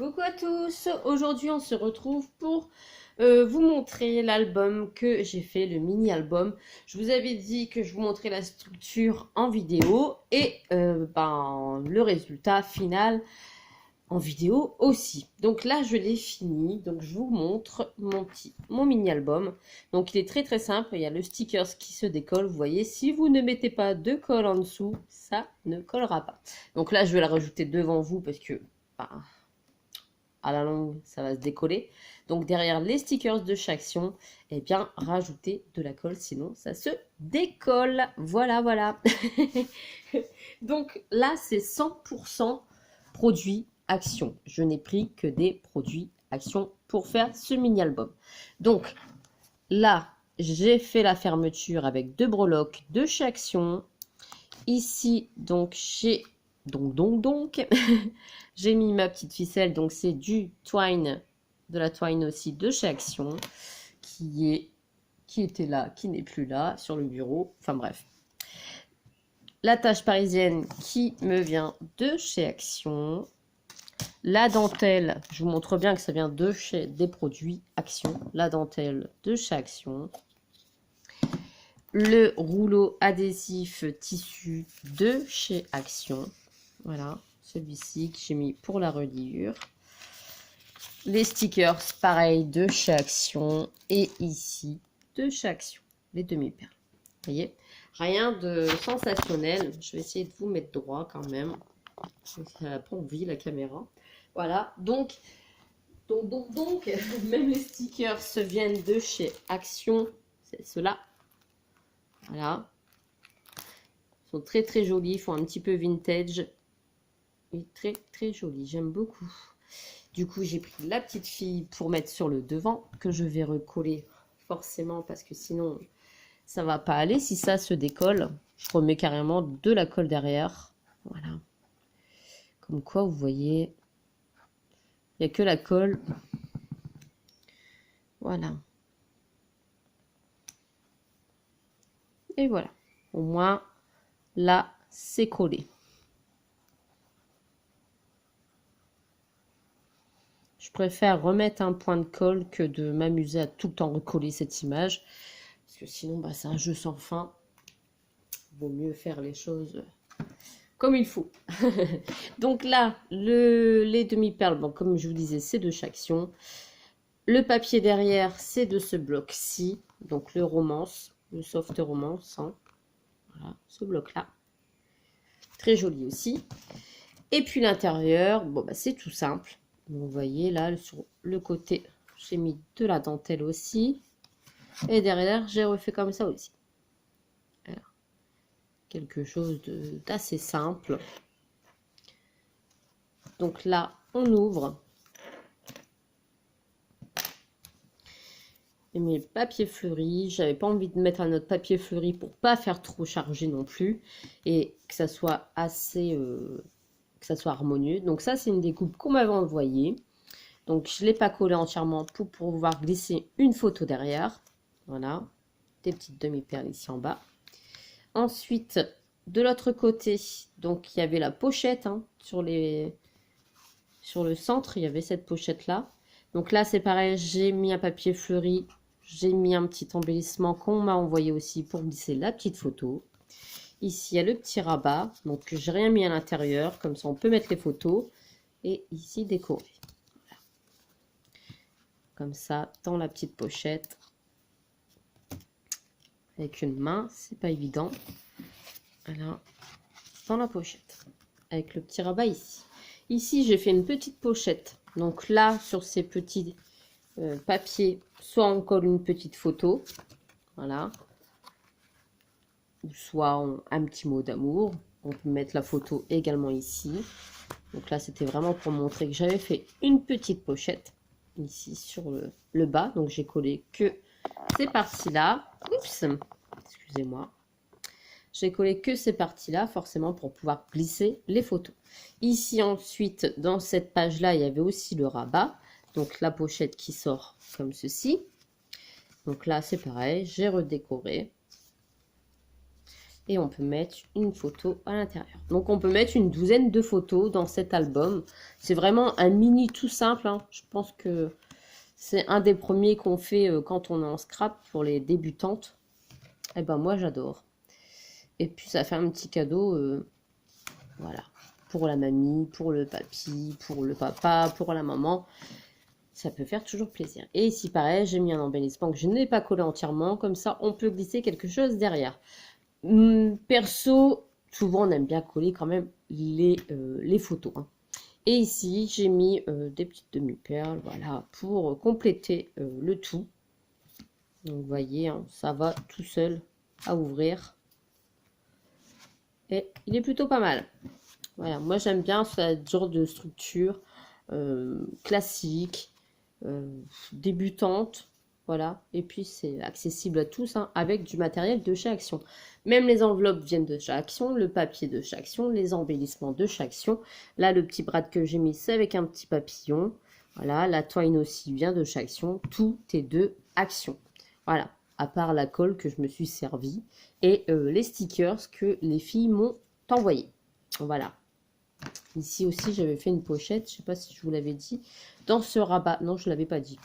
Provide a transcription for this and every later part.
Coucou à tous, aujourd'hui on se retrouve pour vous montrer l'album que j'ai fait, le mini-album. Je vous avais dit que je vous montrais la structure en vidéo et le résultat final en vidéo aussi. Donc là je l'ai fini, donc je vous montre mon mini-album. Donc il est très simple, il y a le sticker qui se décolle, vous voyez, si vous ne mettez pas de colle en dessous, ça ne collera pas. Donc là je vais la rajouter devant vous parce que... à la longue, ça va se décoller. Donc derrière les stickers de chaque action, eh bien, rajoutez de la colle, sinon ça se décolle. Voilà. Donc là, c'est 100% produits Action. Je n'ai pris que des produits Action pour faire ce mini-album. Donc là, j'ai fait la fermeture avec 2 breloques de chez Action. Ici, donc, j'ai j'ai mis ma petite ficelle, donc c'est du twine, de la twine aussi de chez Action, qui était là, qui n'est plus là, sur le bureau, enfin bref. La tache parisienne qui me vient de chez Action. La dentelle, je vous montre bien que ça vient de chez des produits Action. La dentelle de chez Action. Le rouleau adhésif tissu de chez Action. Voilà, celui-ci que j'ai mis pour la reliure. Les stickers, pareil, de chez Action. Et ici, de chez Action, les demi-perles. Vous voyez, rien de sensationnel. Je vais essayer de vous mettre droit quand même. Ça n'a pas envie, la caméra. Voilà, donc, même les stickers se viennent de chez Action. C'est ceux-là. Voilà. Ils sont très jolis, ils font un petit peu vintage. Et très jolis, j'aime beaucoup. Du coup, j'ai pris la petite fille pour mettre sur le devant, que je vais recoller forcément, parce que sinon, ça va pas aller. Si ça se décolle, je remets carrément de la colle derrière. Voilà. Comme quoi, vous voyez, il n'y a que la colle. Voilà. Et voilà. Au moins, là, c'est collé. Je préfère remettre un point de colle que de m'amuser à tout le temps recoller cette image. Parce que sinon, c'est un jeu sans fin. Il vaut mieux faire les choses comme il faut. Donc là, les demi-perles, bon, comme je vous disais, c'est de chaque action. Le papier derrière, c'est de ce bloc-ci. Donc le romance, le soft romance. Hein. Voilà, ce bloc-là. Très joli aussi. Et puis l'intérieur, bon, c'est tout simple. Vous voyez là, sur le côté, j'ai mis de la dentelle aussi. Et derrière, j'ai refait comme ça aussi. Alors, quelque chose d'assez simple. Donc là, on ouvre. J'ai mis le papier fleuri. J'avais pas envie de mettre un autre papier fleuri pour pas faire trop chargé non plus. Et que ça soit assez... que ça soit harmonieux. Donc ça, c'est une découpe qu'on m'avait envoyée. Donc je ne l'ai pas collé entièrement pour pouvoir glisser une photo derrière. Voilà, des petites demi-perles ici en bas. Ensuite, de l'autre côté, donc il y avait la pochette hein, sur le centre, il y avait cette pochette là. Donc là, c'est pareil, j'ai mis un papier fleuri, j'ai mis un petit embellissement qu'on m'a envoyé aussi pour glisser la petite photo. Ici, il y a le petit rabat, donc j'ai rien mis à l'intérieur, comme ça on peut mettre les photos. Et ici, décorer. Voilà. Comme ça, dans la petite pochette. Avec une main, c'est pas évident. Voilà, dans la pochette. Avec le petit rabat ici. Ici, j'ai fait une petite pochette. Donc là, sur ces petits papiers, soit on colle une petite photo. Voilà. Ou soit un petit mot d'amour. On peut mettre la photo également ici. Donc là, c'était vraiment pour montrer que j'avais fait une petite pochette ici sur le bas. Donc j'ai collé que ces parties-là. Oups, excusez-moi. J'ai collé que ces parties-là, forcément, pour pouvoir glisser les photos. Ici, ensuite, dans cette page-là, il y avait aussi le rabat. Donc la pochette qui sort comme ceci. Donc là, c'est pareil, j'ai redécoré. Et on peut mettre une photo à l'intérieur. Donc on peut mettre une douzaine de photos dans cet album. C'est vraiment un mini tout simple, hein. Je pense que c'est un des premiers qu'on fait quand on est en scrap pour les débutantes. Et ben moi j'adore. Et puis ça fait un petit cadeau, voilà, pour la mamie, pour le papy, pour le papa, pour la maman. Ça peut faire toujours plaisir. Et ici pareil, j'ai mis un embellissement que je n'ai pas collé entièrement. Comme ça, on peut glisser quelque chose derrière. Perso, souvent on aime bien coller quand même les photos, hein. Et ici, j'ai mis des petites demi-perles, voilà, pour compléter le tout. Donc, vous voyez, hein, ça va tout seul à ouvrir. Et il est plutôt pas mal. Voilà, moi j'aime bien ce genre de structure classique, débutante. Voilà, et puis c'est accessible à tous, hein, avec du matériel de chez Action. Même les enveloppes viennent de chez Action, le papier de chez Action, les embellissements de chez Action. Là, le petit brad que j'ai mis, c'est avec un petit papillon. Voilà, la twine aussi vient de chez Action. Tout est de Action. Voilà, à part la colle que je me suis servi et les stickers que les filles m'ont envoyés. Voilà. Ici aussi, j'avais fait une pochette, je ne sais pas si je vous l'avais dit, dans ce rabat. Non, je ne l'avais pas dit.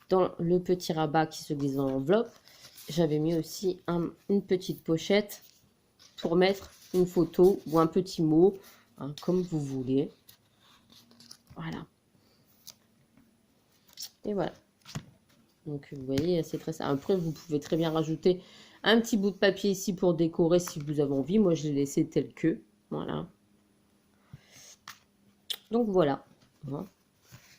Dans le petit rabat qui se glisse dans l'enveloppe, j'avais mis aussi une petite pochette pour mettre une photo ou un petit mot, hein, comme vous voulez. Voilà. Et voilà. Donc, vous voyez, c'est très simple. Après, vous pouvez très bien rajouter un petit bout de papier ici pour décorer si vous avez envie. Moi, je l'ai laissé tel que. Voilà. Donc, voilà.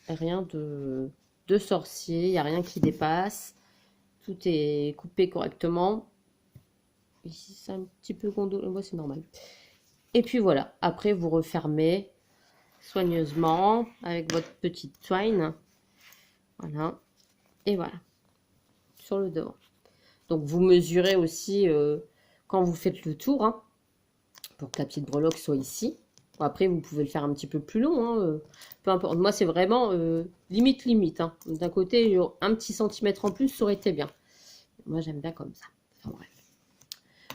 Rien de sorcier, il n'y a rien qui dépasse. Tout est coupé correctement. Ici, c'est un petit peu gondolé. Moi, c'est normal. Et puis, voilà. Après, vous refermez soigneusement avec votre petite twine. Voilà. Et voilà. Sur le devant. Donc, vous mesurez aussi quand vous faites le tour, hein, pour que la petite breloque soit ici. Bon, après, vous pouvez le faire un petit peu plus long, hein, peu importe. Moi, c'est vraiment limite. Hein. D'un côté, un petit centimètre en plus, ça aurait été bien. Moi, j'aime bien comme ça. Enfin, bref.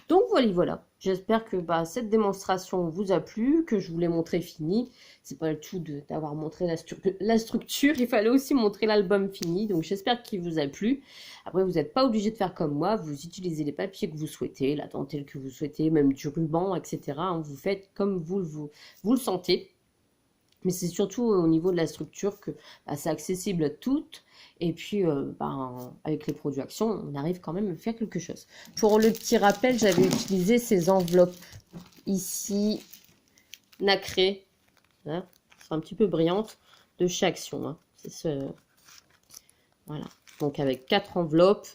Donc, voilà. J'espère que cette démonstration vous a plu, que je vous l'ai montré fini. C'est pas le tout d'avoir montré la structure. Il fallait aussi montrer l'album fini. Donc, j'espère qu'il vous a plu. Après, vous n'êtes pas obligé de faire comme moi. Vous utilisez les papiers que vous souhaitez, la dentelle que vous souhaitez, même du ruban, etc. Hein. Vous faites comme vous le sentez. Mais c'est surtout au niveau de la structure que c'est accessible à toutes. Et puis, avec les produits Action, on arrive quand même à faire quelque chose. Pour le petit rappel, j'avais utilisé ces enveloppes ici, nacrées, hein, un petit peu brillantes, de chez Action. Hein. C'est ce... Voilà. Donc, avec 4 enveloppes,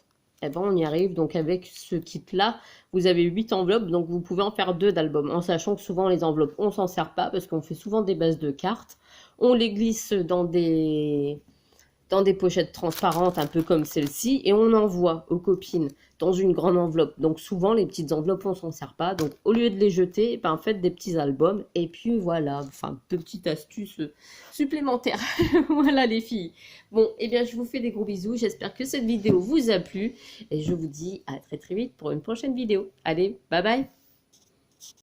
on y arrive. Donc, avec ce kit-là, vous avez 8 enveloppes. Donc, vous pouvez en faire 2 d'albums. En sachant que souvent, les enveloppes, on s'en sert pas parce qu'on fait souvent des bases de cartes. On les glisse dans des pochettes transparentes, un peu comme celle-ci, et on envoie aux copines dans une grande enveloppe. Donc souvent, les petites enveloppes, on s'en sert pas. Donc au lieu de les jeter, faites des petits albums. Et puis voilà, petite astuce supplémentaire. Voilà les filles. Bon, je vous fais des gros bisous. J'espère que cette vidéo vous a plu. Et je vous dis à très très vite pour une prochaine vidéo. Allez, bye bye.